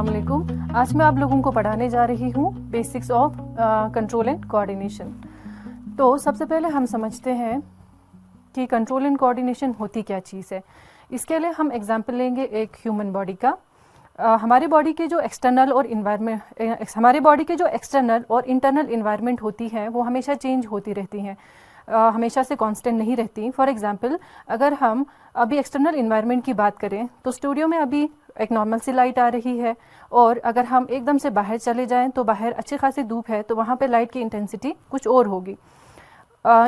अस्सलाम वालेकुम। आज मैं आप लोगों को पढ़ाने जा रही हूँ basics of control and coordination. तो सबसे पहले हम समझते हैं कि कंट्रोल एंड कोऑर्डिनेशन होती क्या चीज़ है। इसके लिए हम एग्जांपल लेंगे एक ह्यूमन बॉडी का। हमारे बॉडी के जो एक्सटर्नल और इंटरनल इन्वायरमेंट होती है वो हमेशा चेंज होती रहती हैं, हमेशा से कांस्टेंट नहीं रहती। फॉर एग्जांपल अगर हम अभी एक्सटर्नल इन्वायरमेंट की बात करें तो स्टूडियो में अभी एक नॉर्मल सी लाइट आ रही है, और अगर हम एकदम से बाहर चले जाएं तो बाहर अच्छी खासी धूप है तो वहाँ पे लाइट की इंटेंसिटी कुछ और होगी।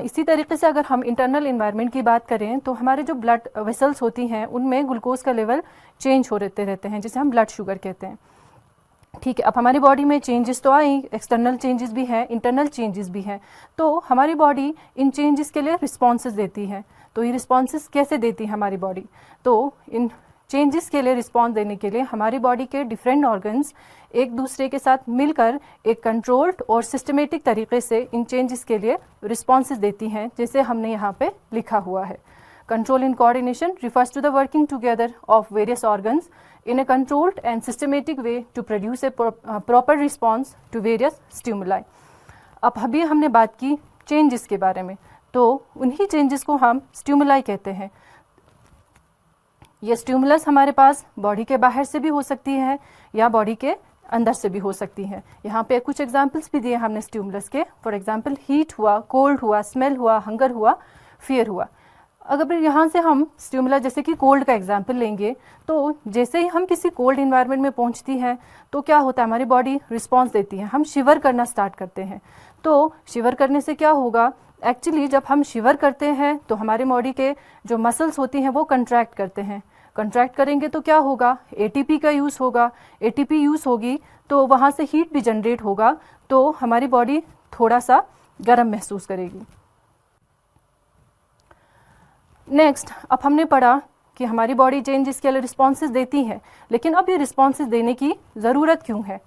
इसी तरीके से अगर हम इंटरनल इन्वायरमेंट की बात करें तो हमारे जो ब्लड वेसल्स होती हैं उनमें ग्लूकोज का लेवल चेंज हो रहते हैं, जिसे हम ब्लड शुगर कहते हैं। ठीक है, अब हमारी बॉडी में चेंजेस तो आई, एक्सटर्नल चेंजेस भी हैं, इंटरनल चेंजेस भी हैं। तो हमारी बॉडी इन चेंजेस के लिए रिस्पॉन्सेज देती है। तो ये रिस्पॉन्सेज कैसे देती है हमारी बॉडी? तो इन चेंजेस के लिए रिस्पॉन्स देने के लिए हमारी बॉडी के डिफरेंट ऑर्गन्स एक दूसरे के साथ मिलकर एक कंट्रोल्ड और सिस्टमेटिक तरीके से इन चेंजेस के लिए रिस्पॉन्सेज देती हैं, जैसे हमने यहाँ पे लिखा हुआ है। Control and coordination refers to the working together of various organs in a controlled and systematic way to produce a proper response to various stimuli. अब अभी हमने बात की चेंजेस के बारे में, तो उन्हीं चेंजेस को हम स्टिमुलाई कहते हैं। ये स्टिमुलस हमारे पास बॉडी के बाहर से भी हो सकती है या बॉडी के अंदर से भी हो सकती है। यहाँ पे कुछ एग्जाम्पल्स भी दिए हमने स्टिमुलस के। फॉर एग्जाम्पल हीट हुआ, कोल्ड हुआ, स्मेल हुआ, हंगर हुआ, फियर हुआ। अगर यहाँ से हम स्टिमुला जैसे कि कोल्ड का एग्जाम्पल लेंगे तो जैसे ही हम किसी कोल्ड इन्वायरमेंट में पहुँचती है तो क्या होता है, हमारी बॉडी रिस्पॉन्स देती है, हम शिवर करना स्टार्ट करते हैं। तो शिवर करने से क्या होगा, एक्चुअली जब हम शिवर करते हैं तो हमारे बॉडी के जो मसल्स होती हैं वो कंट्रैक्ट करते हैं। कंट्रैक्ट करेंगे तो क्या होगा, एटीपी का यूज़ होगा, एटीपी यूज़ होगी तो वहाँ से हीट भी जनरेट होगा, तो हमारी बॉडी थोड़ा सा गर्म महसूस करेगी। नेक्स्ट, अब हमने पढ़ा कि हमारी बॉडी चेंजेस के लिए रिस्पॉन्सेज देती है, लेकिन अब ये रिस्पॉन्सेज देने की ज़रूरत क्यों है?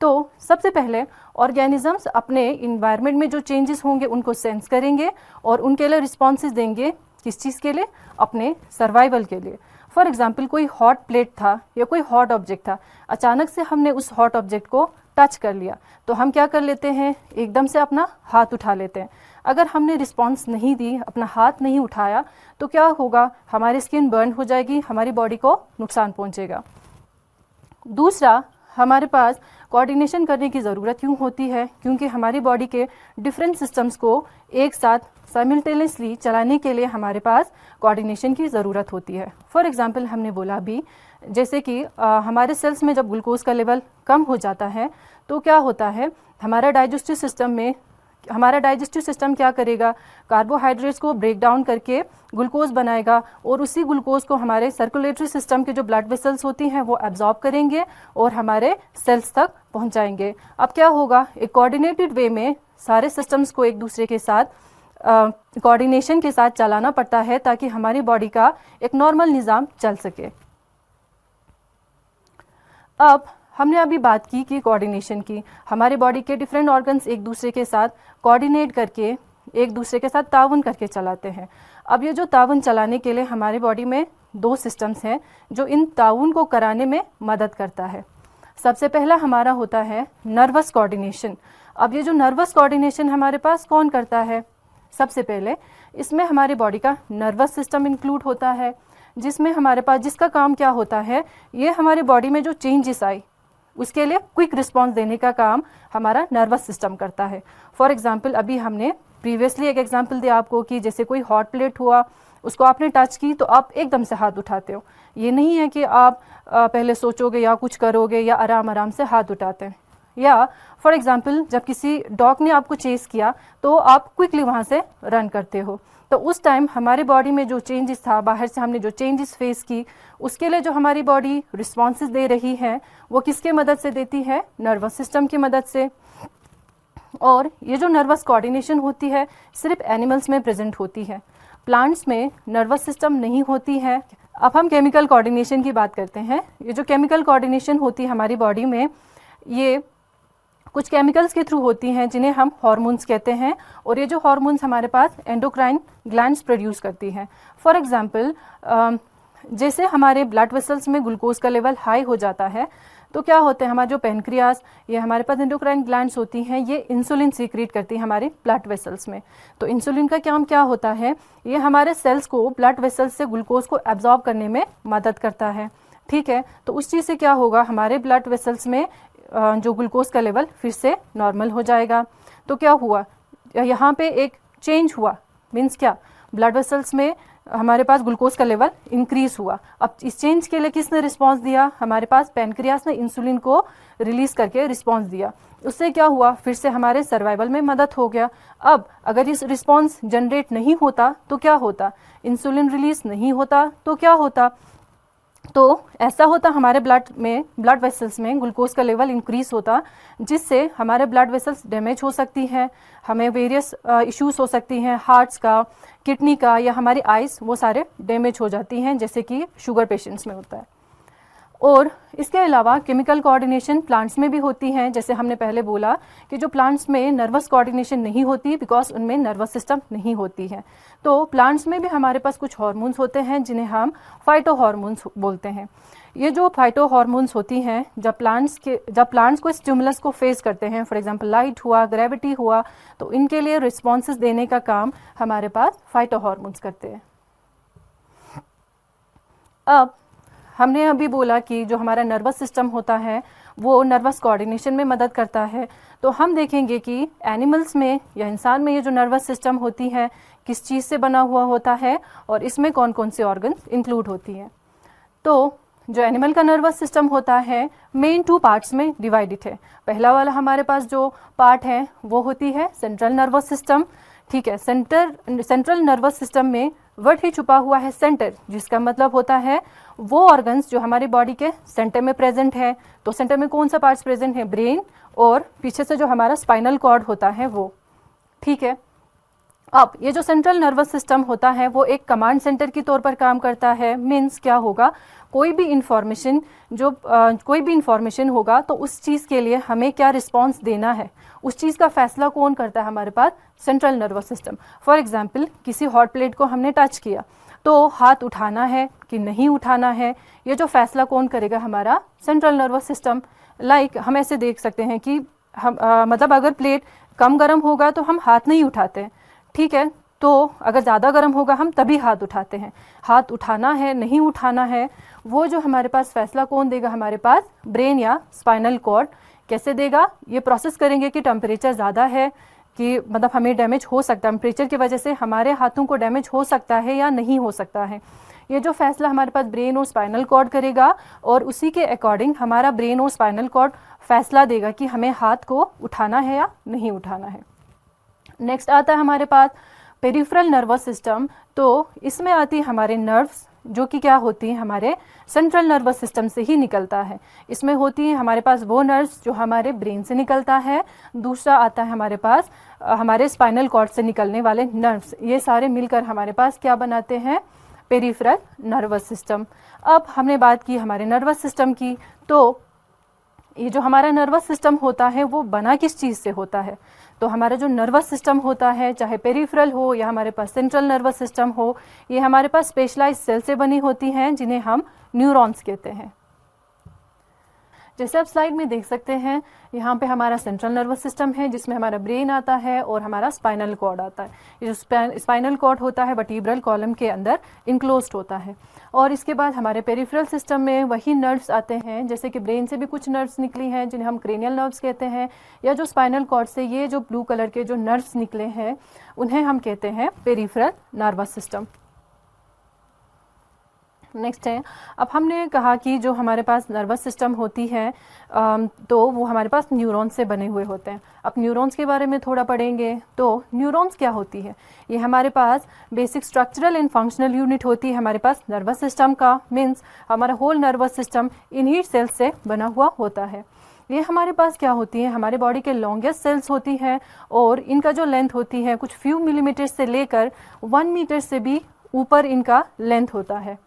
तो सबसे पहले ऑर्गेनिजम्स अपने इन्वायरमेंट में जो चेंजेस होंगे उनको सेंस करेंगे और उनके लिए रिस्पॉन्सेज देंगे। किस चीज़ के लिए? अपने सर्वाइवल के लिए। फॉर एग्जाम्पल कोई हॉट प्लेट था या कोई हॉट ऑब्जेक्ट था, अचानक से हमने उस हॉट ऑब्जेक्ट को टच कर लिया तो हम क्या कर लेते हैं, एकदम से अपना हाथ उठा लेते हैं। अगर हमने रिस्पॉन्स नहीं दी, अपना हाथ नहीं उठाया, तो क्या होगा, हमारी स्किन बर्न हो जाएगी, हमारी बॉडी को नुकसान पहुंचेगा। दूसरा, हमारे पास कोऑर्डिनेशन करने की ज़रूरत क्यों होती है? क्योंकि हमारी बॉडी के डिफरेंट सिस्टम्स को एक साथ साइमल्टेनियसली चलाने के लिए हमारे पास कोऑर्डिनेशन की ज़रूरत होती है। फॉर एग्जांपल हमने बोला भी, जैसे कि हमारे सेल्स में जब ग्लूकोज का लेवल कम हो जाता है तो क्या होता है, हमारा डाइजेस्टिव सिस्टम क्या करेगा, कार्बोहाइड्रेट्स को ब्रेक डाउन करके ग्लूकोज बनाएगा और उसी ग्लूकोज को हमारे सर्कुलेटरी सिस्टम के जो ब्लड वेसल्स होती हैं वो एब्जॉर्ब करेंगे और हमारे सेल्स तक पहुंचाएंगे। अब क्या होगा, एक कोऑर्डिनेटेड वे में सारे सिस्टम्स को एक दूसरे के साथ कोऑर्डिनेशन के साथ चलाना पड़ता है ताकि हमारी बॉडी का एक नॉर्मल निज़ाम चल सके। अब हमने अभी बात की कि कोऑर्डिनेशन की, हमारे बॉडी के डिफरेंट ऑर्गन्स एक दूसरे के साथ कोऑर्डिनेट करके, एक दूसरे के साथ ताउन करके चलाते हैं। अब ये जो ताउन चलाने के लिए हमारे बॉडी में दो सिस्टम्स हैं जो इन ताउन को कराने में मदद करता है। सबसे पहला हमारा होता है नर्वस कोऑर्डिनेशन। अब ये जो नर्वस कोऑर्डिनेशन हमारे पास कौन करता है? सबसे पहले इसमें हमारे बॉडी का नर्वस सिस्टम इंक्लूड होता है, जिसमें हमारे पास जिसका काम क्या होता है, ये हमारे बॉडी में जो चेंजेस आई उसके लिए क्विक रिस्पॉन्स देने का काम हमारा नर्वस सिस्टम करता है। फॉर एग्जांपल अभी हमने प्रीवियसली एक एग्जांपल दिया आपको कि जैसे कोई हॉट प्लेट हुआ, उसको आपने टच की तो आप एकदम से हाथ उठाते हो। ये नहीं है कि आप पहले सोचोगे या कुछ करोगे या आराम आराम से हाथ उठाते हैं। या फॉर एग्जांपल जब किसी डॉग ने आपको चेस किया तो आप क्विकली वहाँ से रन करते हो, तो उस टाइम हमारी बॉडी में जो चेंजेस था, बाहर से हमने जो चेंजेस फेस की, उसके लिए जो हमारी बॉडी रिस्पॉन्सेज दे रही है वो किसके मदद से देती है? नर्वस सिस्टम की मदद से। और ये जो नर्वस कोऑर्डिनेशन होती है सिर्फ एनिमल्स में प्रेजेंट होती है, प्लांट्स में नर्वस सिस्टम नहीं होती है। अब हम केमिकल कोऑर्डिनेशन की बात करते हैं। ये जो केमिकल कोऑर्डिनेशन होती है हमारी बॉडी में, ये कुछ केमिकल्स के थ्रू होती हैं जिन्हें हम हार्मोन्स कहते हैं, और ये जो हार्मोन्स हमारे पास एंडोक्राइन ग्लैंड्स प्रोड्यूस करती हैं। फॉर एग्जांपल जैसे हमारे ब्लड वेसल्स में ग्लूकोज का लेवल हाई हो जाता है तो क्या होते हैं, हमारा जो पेनक्रियास, ये हमारे पास एंडोक्राइन ग्लैंड्स होती हैं, ये इंसुलिन सीक्रेट करती है हमारे ब्लड वेसल्स में। तो इंसुलिन का काम क्या होता है, ये हमारे सेल्स को ब्लड वेसल्स से ग्लूकोज को एब्जॉर्ब करने में मदद करता है। ठीक है, तो उस चीज़ से क्या होगा, हमारे ब्लड वेसल्स में जो ग्लूकोज का लेवल फिर से नॉर्मल हो जाएगा। तो क्या हुआ, यहाँ पे एक चेंज हुआ, मीन्स क्या, ब्लड वेसल्स में हमारे पास ग्लूकोज का लेवल इंक्रीज हुआ। अब इस चेंज के लिए किसने रिस्पांस दिया, हमारे पास पेनक्रियास ने इंसुलिन को रिलीज करके रिस्पांस दिया। उससे क्या हुआ, फिर से हमारे सर्वाइवल में मदद हो गया। अब अगर इस रिस्पांस जनरेट नहीं होता तो क्या होता, इंसुलिन रिलीज नहीं होता तो क्या होता, तो ऐसा होता हमारे ब्लड वेसल्स में ग्लूकोज का लेवल इंक्रीज होता, जिससे हमारे ब्लड वेसल्स डैमेज हो सकती हैं, हमें वेरियस इश्यूज हो सकती हैं, हार्ट्स का, किडनी का, या हमारी आइज़, वो सारे डैमेज हो जाती हैं, जैसे कि शुगर पेशेंट्स में होता है। और इसके अलावा केमिकल कोऑर्डिनेशन प्लांट्स में भी होती हैं। जैसे हमने पहले बोला कि जो प्लांट्स में नर्वस कोऑर्डिनेशन नहीं होती, बिकॉज उनमें नर्वस सिस्टम नहीं होती है। तो प्लांट्स में भी हमारे पास कुछ हार्मोन्स होते हैं जिन्हें हम फाइटो हार्मोन्स बोलते हैं। ये जो फाइटो हार्मोन्स होती हैं, जब प्लांट्स को स्टिमुलस को फेस करते हैं, फॉर एग्जांपल लाइट हुआ, ग्रेविटी हुआ, तो इनके लिए रिस्पॉन्सेस देने का काम हमारे पास फाइटो हार्मोन्स करते हैं। अब हमने अभी बोला कि जो हमारा नर्वस सिस्टम होता है वो नर्वस कोऑर्डिनेशन में मदद करता है। तो हम देखेंगे कि एनिमल्स में या इंसान में ये जो नर्वस सिस्टम होती है किस चीज़ से बना हुआ होता है और इसमें कौन कौन से ऑर्गन्स इंक्लूड होती हैं। तो जो एनिमल का नर्वस सिस्टम होता है मेन 2 पार्ट्स में डिवाइडेड है। पहला वाला हमारे पास जो पार्ट है वो होती है सेंट्रल नर्वस सिस्टम। ठीक है, सेंट्रल नर्वस सिस्टम में वर्ड ही छुपा हुआ है सेंटर, जिसका मतलब होता है वो ऑर्गन्स जो हमारी बॉडी के सेंटर में प्रेजेंट है। तो सेंटर में कौन सा पार्ट्स प्रेजेंट है, ब्रेन, और पीछे से जो हमारा स्पाइनल कॉर्ड होता है वो। ठीक है, अब ये जो सेंट्रल नर्वस सिस्टम होता है वो एक कमांड सेंटर की तौर पर काम करता है। मीन्स क्या होगा, कोई भी इंफॉर्मेशन होगा तो उस चीज़ के लिए हमें क्या रिस्पॉन्स देना है, उस चीज़ का फैसला कौन करता है, हमारे पास central nervous system. For example, किसी हॉट प्लेट को हमने टच किया तो हाथ उठाना है कि नहीं उठाना है, ये जो फैसला कौन करेगा, हमारा सेंट्रल नर्वस सिस्टम। लाइक हम ऐसे देख सकते हैं कि हम मतलब अगर प्लेट कम गर्म होगा तो हम हाथ नहीं उठाते हैं। ठीक है, तो अगर ज़्यादा गर्म होगा हम तभी हाथ उठाते हैं। हाथ उठाना है नहीं उठाना है, वो जो हमारे पास फैसला कौन देगा, हमारे पास ब्रेन या स्पाइनल कॉर्ड। कैसे देगा, ये प्रोसेस करेंगे कि टेम्परेचर ज़्यादा है, कि मतलब हमें डैमेज हो सकता है, टेम्परेचर की वजह से हमारे हाथों को डैमेज हो सकता है या नहीं हो सकता है। ये जो फैसला हमारे पास ब्रेन और स्पाइनल कॉर्ड करेगा, और उसी के अकॉर्डिंग हमारा ब्रेन और स्पाइनल कॉर्ड फैसला देगा कि हमें हाथ को उठाना है या नहीं उठाना है। नेक्स्ट आता है हमारे पास पेरिफेरल नर्वस सिस्टम। तो इसमें आती है हमारे नर्व्स, जो कि क्या होती है, हमारे सेंट्रल नर्वस सिस्टम से ही निकलता है। इसमें होती है हमारे पास वो नर्व्स जो हमारे ब्रेन से निकलता है। दूसरा आता है हमारे पास हमारे स्पाइनल कॉर्ड से निकलने वाले नर्व्स। ये सारे मिलकर हमारे पास क्या बनाते हैं, पेरिफेरल नर्वस सिस्टम। अब हमने बात की हमारे नर्वस सिस्टम की, तो ये जो हमारा नर्वस सिस्टम होता है वो बना किस चीज़ से होता है। तो हमारा जो नर्वस सिस्टम होता है, चाहे पेरिफेरल हो या हमारे पास सेंट्रल नर्वस सिस्टम हो, ये हमारे पास स्पेशलाइज्ड सेल से बनी होती हैं जिन्हें हम न्यूरॉन्स कहते हैं। जैसे आप स्लाइड में देख सकते हैं, यहाँ पे हमारा सेंट्रल नर्वस सिस्टम है जिसमें हमारा ब्रेन आता है और हमारा स्पाइनल कॉर्ड आता है। ये जो स्पाइनल कॉर्ड होता है वर्टिब्रल कॉलम के अंदर इनक्लोज्ड होता है। और इसके बाद हमारे पेरिफेरल सिस्टम में वही नर्व्स आते हैं, जैसे कि ब्रेन से भी कुछ नर्व्स निकली हैं जिन्हें हम क्रेनियल नर्व्स कहते हैं, या जो स्पाइनल कॉर्ड से ये जो ब्लू कलर के जो नर्व्स निकले हैं उन्हें हम कहते हैं पेरिफेरल नर्वस सिस्टम। नेक्स्ट है, अब हमने कहा कि जो हमारे पास नर्वस सिस्टम होती है तो वो हमारे पास न्यूरॉन्स से बने हुए होते हैं। अब न्यूरॉन्स के बारे में थोड़ा पढ़ेंगे। तो न्यूरॉन्स क्या होती है, ये हमारे पास basic structural and functional unit होती है हमारे पास नर्वस सिस्टम का। मीन्स हमारा होल नर्वस सिस्टम इन्हीं सेल्स से बना हुआ होता है। ये हमारे पास क्या होती है, हमारे बॉडी के लॉन्गेस्ट सेल्स होती हैं, और इनका जो लेंथ होती है कुछ फ्यू मिलीमीटर से लेकर 1 मीटर से भी ऊपर इनका लेंथ होता है।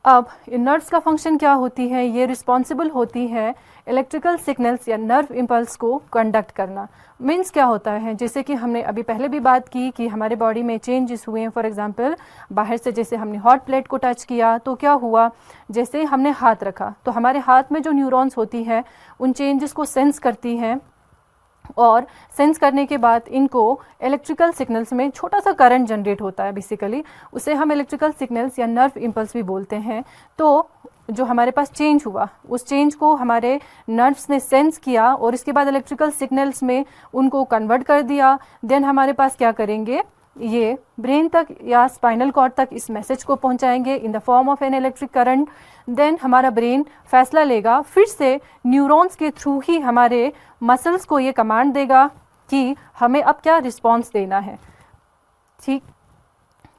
अब इन नर्व्स का फंक्शन क्या होती है, ये रिस्पॉन्सिबल होती है इलेक्ट्रिकल सिग्नल्स या नर्व इम्पल्स को कंडक्ट करना। मीन्स क्या होता है, जैसे कि हमने अभी पहले भी बात की कि हमारे बॉडी में चेंजेस हुए हैं। फॉर एग्जांपल बाहर से जैसे हमने हॉट प्लेट को टच किया तो क्या हुआ, जैसे हमने हाथ रखा तो हमारे हाथ में जो न्यूरॉन्स होती है उन चेंजेस को सेंस करती हैं, और सेंस करने के बाद इनको इलेक्ट्रिकल सिग्नल्स में छोटा सा करंट जनरेट होता है बेसिकली, उसे हम इलेक्ट्रिकल सिग्नल्स या नर्व इम्पल्स भी बोलते हैं। तो जो हमारे पास चेंज हुआ उस चेंज को हमारे नर्व्स ने सेंस किया और इसके बाद इलेक्ट्रिकल सिग्नल्स में उनको कन्वर्ट कर दिया। देन हमारे पास क्या करेंगे, ये ब्रेन तक या स्पाइनल कॉर्ड तक इस मैसेज को पहुंचाएंगे in the form of an electric current. Then हमारा ब्रेन फैसला लेगा, फिर से न्यूरॉन्स के थ्रू ही हमारे मसल्स को ये कमांड देगा कि हमें अब क्या रिस्पॉन्स देना है। ठीक,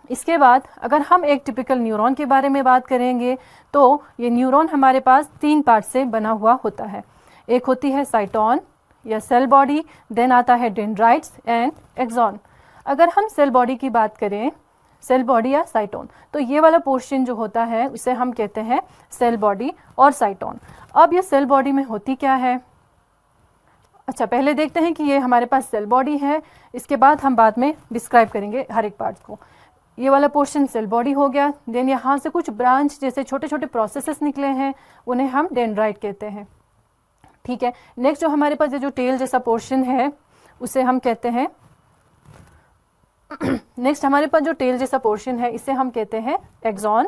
इसके बाद अगर हम एक टिपिकल न्यूरॉन के बारे में बात करेंगे तो ये न्यूरॉन हमारे पास 3 पार्ट से बना हुआ होता है। एक होती है साइटोन या सेल बॉडी, देन आता है डेंड्राइट्स एंड एक्सॉन। अगर हम सेल बॉडी की बात करें, सेल बॉडी या साइटोन, तो ये वाला पोर्शन जो होता है उसे हम कहते हैं सेल बॉडी और साइटोन। अब ये सेल बॉडी में होती क्या है, अच्छा पहले देखते हैं कि ये हमारे पास सेल बॉडी है, इसके बाद हम बाद में डिस्क्राइब करेंगे हर एक पार्ट को। ये वाला पोर्शन सेल बॉडी हो गया। देन यहाँ से कुछ ब्रांच जैसे छोटे छोटे प्रोसेसेस निकले हैं, उन्हें हम डेंड्राइट कहते हैं। ठीक है, नेक्स्ट जो हमारे पास ये जो टेल जैसा पोर्शन है उसे हम कहते हैं नेक्स्ट हमारे पास जो टेल जैसा पोर्शन है इसे हम कहते हैं एक्सॉन।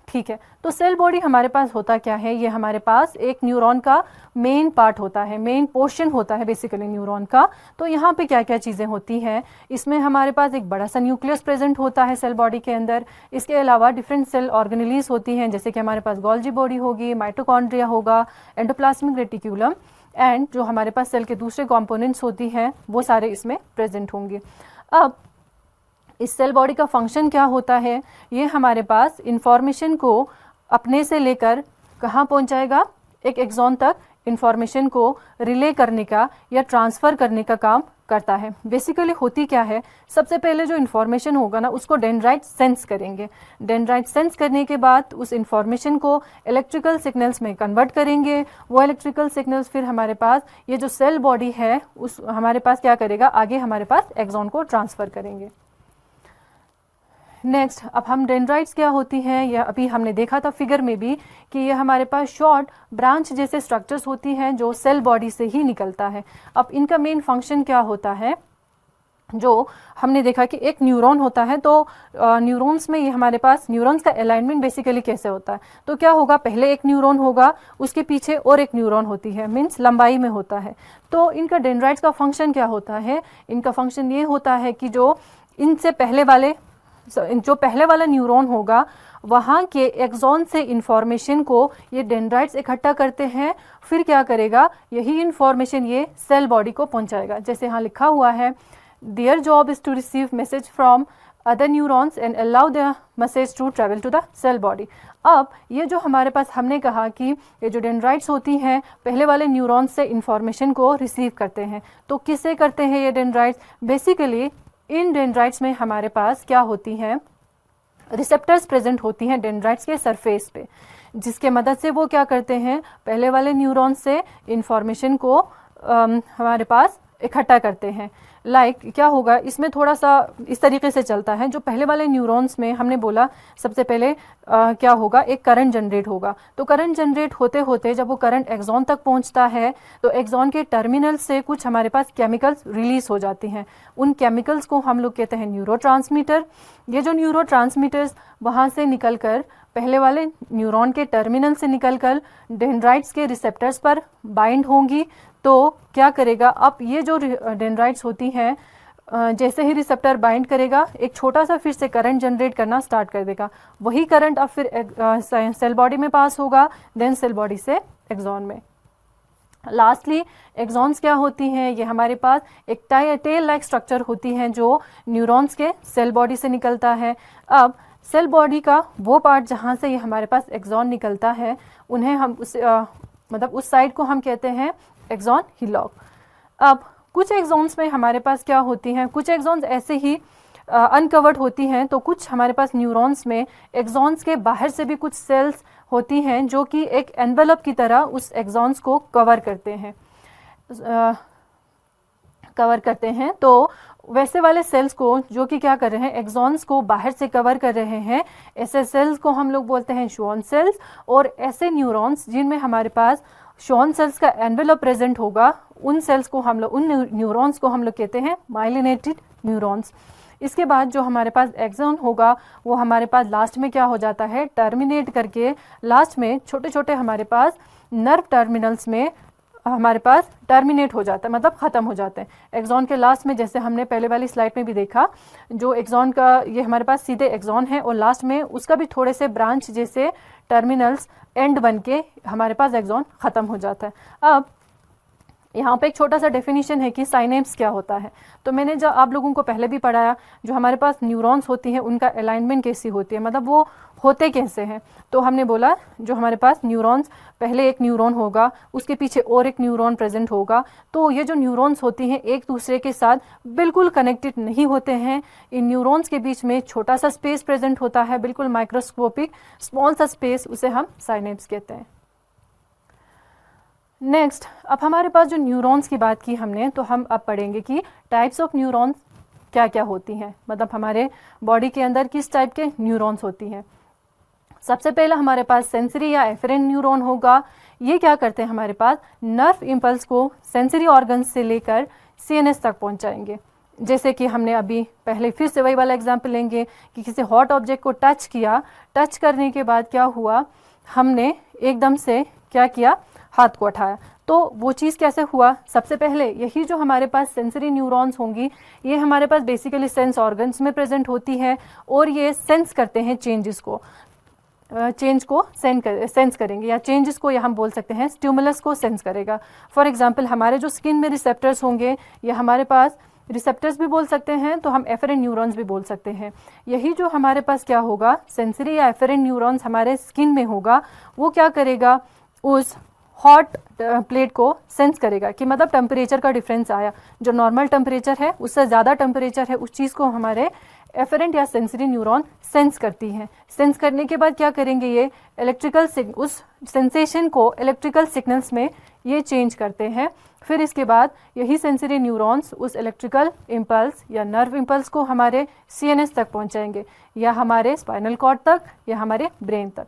ठीक है, तो सेल बॉडी हमारे पास होता क्या है, ये हमारे पास एक न्यूरॉन का मेन पार्ट होता है, मेन पोर्शन होता है बेसिकली न्यूरॉन का। तो यहाँ पे क्या क्या चीज़ें होती हैं, इसमें हमारे पास एक बड़ा सा न्यूक्लियस प्रेजेंट होता है सेल बॉडी के अंदर। इसके अलावा डिफरेंट सेल ऑर्गेनेलीज होती हैं, जैसे कि हमारे पास गोल्जी बॉडी होगी, माइटोकॉन्ड्रिया होगा, एंडोप्लाज्मिक रेटिक्यूलम, एंड जो हमारे पास सेल के दूसरे कॉम्पोनेंट्स होती हैं वो सारे इसमें प्रेजेंट होंगे। अब इस सेल बॉडी का फंक्शन क्या होता है, ये हमारे पास इंफॉर्मेशन को अपने से लेकर कहाँ पहुँचाएगा, एक एक्सॉन तक इंफॉर्मेशन को रिले करने का या ट्रांसफ़र करने का काम करता है। बेसिकली होती क्या है, सबसे पहले जो इन्फॉर्मेशन होगा ना उसको डेंड्राइट सेंस करेंगे। डेंड्राइट सेंस करने के बाद उस इन्फॉर्मेशन को इलेक्ट्रिकल सिग्नल्स में कन्वर्ट करेंगे। वो इलेक्ट्रिकल सिग्नल्स फिर हमारे पास ये जो सेल बॉडी है उस हमारे पास क्या करेगा, आगे हमारे पास एक्सॉन को ट्रांसफ़र करेंगे। नेक्स्ट, अब हम डेंड्राइट्स क्या होती हैं, यह अभी हमने देखा था फिगर में भी कि ये हमारे पास शॉर्ट ब्रांच जैसे स्ट्रक्चर्स होती हैं जो सेल बॉडी से ही निकलता है। अब इनका मेन फंक्शन क्या होता है, जो हमने देखा कि एक न्यूरॉन होता है, तो न्यूरॉन्स में ये हमारे पास न्यूरॉन्स का अलाइनमेंट बेसिकली कैसे होता है, तो क्या होगा, पहले एक न्यूरॉन होगा, उसके पीछे और एक न्यूरॉन होती है, मीन्स लंबाई में होता है। तो इनका डेंड्राइट्स का फंक्शन क्या होता है, इनका फंक्शन ये होता है कि जो इनसे पहले वाले जो पहले वाला न्यूरॉन होगा वहाँ के एक्सॉन से इंफॉर्मेशन को ये डेंड्राइट्स इकट्ठा करते हैं, फिर क्या करेगा, यही इंफॉर्मेशन ये सेल बॉडी को पहुँचाएगा। जैसे यहाँ लिखा हुआ है, their job is to receive message from other neurons and allow the message to travel to the cell body. अब ये जो हमारे पास हमने कहा कि ये जो डेंड्राइट्स होती हैं पहले वाले न्यूरॉन्स से इंफॉर्मेशन को रिसीव करते हैं, तो किससे करते हैं ये डेंड्राइट्स, बेसिकली इन डेंड्राइट्स में हमारे पास क्या होती हैं, रिसेप्टर्स प्रेजेंट होती हैं डेंड्राइट्स के सरफेस पे, जिसके मदद से वो क्या करते हैं, पहले वाले न्यूरॉन से इंफॉर्मेशन को हमारे पास इकट्ठा करते हैं। क्या होगा, इसमें थोड़ा सा इस तरीके से चलता है, जो पहले वाले न्यूरॉन्स में हमने बोला सबसे पहले क्या होगा, एक करंट जनरेट होगा। तो करंट जनरेट होते होते जब वो करंट एक्सॉन तक पहुंचता है तो एक्सॉन के टर्मिनल से कुछ हमारे पास केमिकल्स रिलीज हो जाती हैं। उन केमिकल्स को हम लोग कहते हैं न्यूरोट्रांसमीटर। ये जो न्यूरोट्रांसमीटर्स वहाँ से निकलकर पहले वाले न्यूरॉन के टर्मिनल से निकलकर डेंड्राइट्स के रिसेप्टर्स पर बाइंड होंगी। तो क्या करेगा, अब ये जो डेंड्राइट्स होती हैं जैसे ही रिसेप्टर बाइंड करेगा एक छोटा सा फिर से करंट जनरेट करना स्टार्ट कर देगा। वही करंट अब फिर सेल बॉडी में पास होगा, देन सेल बॉडी से एक्सॉन में। लास्टली एक्सॉन्स क्या होती हैं, ये हमारे पास एक टेल लाइक स्ट्रक्चर होती हैं जो न्यूरॉन्स के सेल बॉडी से निकलता है। अब सेल बॉडी का वो पार्ट जहाँ से ये हमारे पास एक्सॉन निकलता है उन्हें हम उस साइड को हम कहते हैं एक्सॉन हिलॉक। अब कुछ एक्सॉन्स में हमारे पास क्या होती हैं, कुछ एक्सॉन्स ऐसे ही अनकवर्ड होती हैं, तो कुछ हमारे पास न्यूरॉन्स में एक्सॉन्स के बाहर से भी कुछ सेल्स होती हैं जो कि एक एनवेलप की तरह उस एक्सॉन्स को कवर करते हैं। तो वैसे वाले सेल्स को जो कि क्या कर रहे हैं, एक्सॉन्स को बाहर से कवर कर रहे हैं, ऐसे सेल्स को हम लोग बोलते हैं शॉन सेल्स। और ऐसे न्यूरॉन्स जिनमें हमारे पास शॉन सेल्स का एनवेलप प्रेजेंट होगा, उन सेल्स को हम लोग, उन न्यूरॉन्स को हम लोग कहते हैं माइलिनेटेड न्यूरॉन्स। इसके बाद जो हमारे पास एक्सॉन होगा वो हमारे पास लास्ट में क्या हो जाता है, टर्मिनेट करके लास्ट में छोटे छोटे हमारे पास नर्व टर्मिनल्स में हमारे पास टर्मिनेट हो जाता है, मतलब ख़त्म हो जाते हैं। एक्सॉन के लास्ट में, जैसे हमने पहले वाली स्लाइड में भी देखा, जो एक्सॉन का ये हमारे पास सीधे एक्सॉन है और लास्ट में उसका भी थोड़े से ब्रांच जैसे टर्मिनल्स एंड बन के हमारे पास एक्सॉन ख़त्म हो जाता है। अब यहाँ पे एक छोटा सा डेफिनेशन है कि साइनेप्स क्या होता है। तो मैंने जो आप लोगों को पहले भी पढ़ाया, जो हमारे पास न्यूरॉन्स होती हैं उनका अलाइनमेंट कैसी होती है, मतलब वो होते कैसे हैं। तो हमने बोला जो हमारे पास न्यूरॉन्स, पहले एक न्यूरॉन होगा, उसके पीछे और एक न्यूरॉन प्रेजेंट होगा। तो ये जो न्यूरॉन्स होती हैं एक दूसरे के साथ बिल्कुल कनेक्टेड नहीं होते हैं। इन न्यूरॉन्स के बीच में छोटा सा स्पेस प्रेजेंट होता है, बिल्कुल माइक्रोस्कोपिक स्मॉल सा स्पेस, उसे हम साइनेप्स कहते हैं। नेक्स्ट, अब हमारे पास जो न्यूरॉन्स की बात की हमने, तो हम अब पढ़ेंगे कि टाइप्स ऑफ न्यूरॉन्स क्या क्या होती हैं, मतलब हमारे बॉडी के अंदर किस टाइप के न्यूरॉन्स होती हैं। सबसे पहले हमारे पास सेंसरी या एफरेंट न्यूरॉन होगा। ये क्या करते हैं, हमारे पास नर्व इम्पल्स को सेंसरी ऑर्गन्स से लेकर सीएनएस तक पहुंचाएंगे। जैसे कि हमने अभी पहले फिर से वही वाला एग्जाम्पल लेंगे कि किसी हॉट ऑब्जेक्ट को टच किया, टच करने के बाद क्या हुआ, हमने एकदम से क्या किया, हाथ को उठाया, तो वो चीज़ कैसे हुआ। सबसे पहले यही जो हमारे पास सेंसरी न्यूरॉन्स होंगी, ये हमारे पास बेसिकली सेंस ऑर्गन्स में प्रेजेंट होती है और ये सेंस करते हैं चेंजेस को, चेंज को सेंस करेंगे, या चेंजेस को, या हम बोल सकते हैं स्टिमुलस को सेंस करेगा। फॉर एग्जांपल हमारे जो स्किन में रिसेप्टर्स होंगे, या हमारे पास रिसेप्टर्स भी बोल सकते हैं, तो हम एफरेंट न्यूरॉन्स भी बोल सकते हैं। यही जो हमारे पास क्या होगा, सेंसरी या एफरेंट न्यूरॉन्स हमारे स्किन में होगा, वो क्या करेगा, उस हॉट प्लेट को सेंस करेगा कि मतलब टेम्परेचर का डिफरेंस आया, जो नॉर्मल टेम्परेचर है उससे ज़्यादा टेम्परेचर है, उस चीज़ को हमारे एफरेंट या सेंसरी न्यूरॉन सेंस करती हैं। सेंस करने के बाद क्या करेंगे, ये इलेक्ट्रिकल उस सेंसेशन को इलेक्ट्रिकल सिग्नल्स में ये चेंज करते हैं। फिर इसके बाद यही सेंसरी न्यूरॉन्स उस इलेक्ट्रिकल इम्पल्स या नर्व इम्पल्स को हमारे सीएनएस तक पहुंचाएंगे, या हमारे स्पाइनल कॉर्ड तक, या हमारे ब्रेन तक।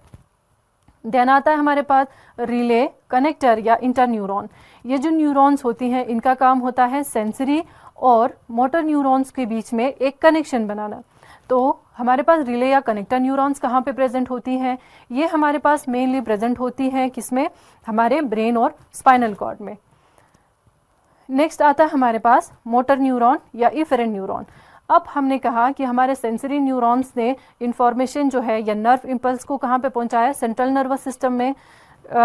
देन आता है हमारे पास रिले, कनेक्टर या इंटरन्यूरॉन। ये जो न्यूरॉन्स होती हैं इनका काम होता है सेंसरी और मोटर न्यूरॉन्स के बीच में एक कनेक्शन बनाना। तो हमारे पास रिले या कनेक्टर न्यूरॉन्स कहाँ पे प्रेजेंट होती हैं, ये हमारे पास मेनली प्रेजेंट होती हैं किसमें, हमारे ब्रेन और स्पाइनल कॉर्ड में। नेक्स्ट आता है हमारे पास मोटर न्यूरॉन या इफेरेंट न्यूरॉन। अब हमने कहा कि हमारे सेंसरी न्यूरॉन्स ने इंफॉर्मेशन जो है या नर्व इम्पल्स को कहाँ पे पहुँचाया, सेंट्रल नर्वस सिस्टम में।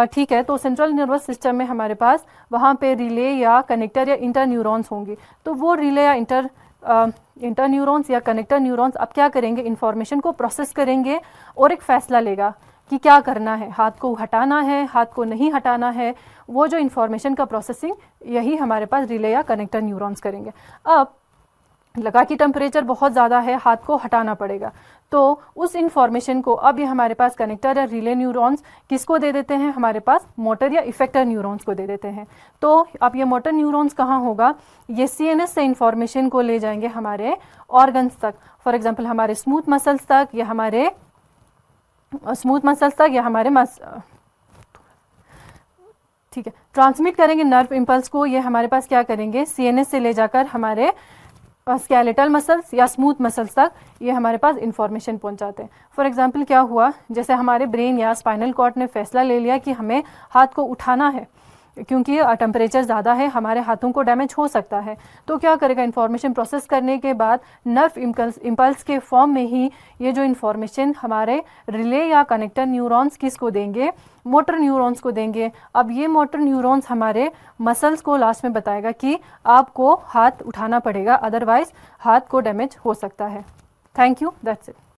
ठीक है, तो सेंट्रल नर्वस सिस्टम में हमारे पास वहाँ पे रिले या कनेक्टर या इंटर न्यूरॉन्स होंगी। तो वो रिले या इंटर न्यूरॉन्स या कनेक्टर न्यूरॉन्स अब क्या करेंगे, इंफॉर्मेशन को प्रोसेस करेंगे और एक फैसला लेगा कि क्या करना है, हाथ को हटाना है, हाथ को नहीं हटाना है। वो जो इंफॉर्मेशन का प्रोसेसिंग यही हमारे पास रिले या कनेक्टर न्यूरॉन्स करेंगे। अब लगा कि टेम्परेचर बहुत ज़्यादा है, हाथ को हटाना पड़ेगा, तो उस इंफॉर्मेशन को अब ये हमारे पास कनेक्टर या रिले न्यूरॉन्स किसको दे देते हैं, हमारे पास मोटर या इफेक्टर न्यूरॉन्स को दे देते हैं। तो अब ये मोटर न्यूरॉन्स कहाँ होगा, ये सीएनएस से इंफॉर्मेशन को ले जाएंगे हमारे ऑर्गन्स तक। फॉर एग्जांपल हमारे स्मूथ मसल्स तक, या हमारे ठीक है, ट्रांसमिट करेंगे नर्व इम्पल्स को। ये हमारे पास क्या करेंगे, सीएनएस से ले जाकर हमारे स्केलेटल मसल्स या स्मूथ मसल्स तक ये हमारे पास इंफॉर्मेशन पहुंचाते हैं। फॉर एग्जांपल क्या हुआ, जैसे हमारे ब्रेन या स्पाइनल कॉर्ड ने फैसला ले लिया कि हमें हाथ को उठाना है क्योंकि टेम्परेचर ज़्यादा है, हमारे हाथों को डैमेज हो सकता है। तो क्या करेगा, इंफॉर्मेशन प्रोसेस करने के बाद नर्व इम्पल्स के फॉर्म में ही ये जो इंफॉर्मेशन हमारे रिले या कनेक्टर न्यूरॉन्स किसको देंगे, मोटर न्यूरॉन्स को देंगे। अब ये मोटर न्यूरॉन्स हमारे मसल्स को लास्ट में बताएगा कि आपको हाथ उठाना पड़ेगा, अदरवाइज हाथ को डैमेज हो सकता है। Thank you, that's it.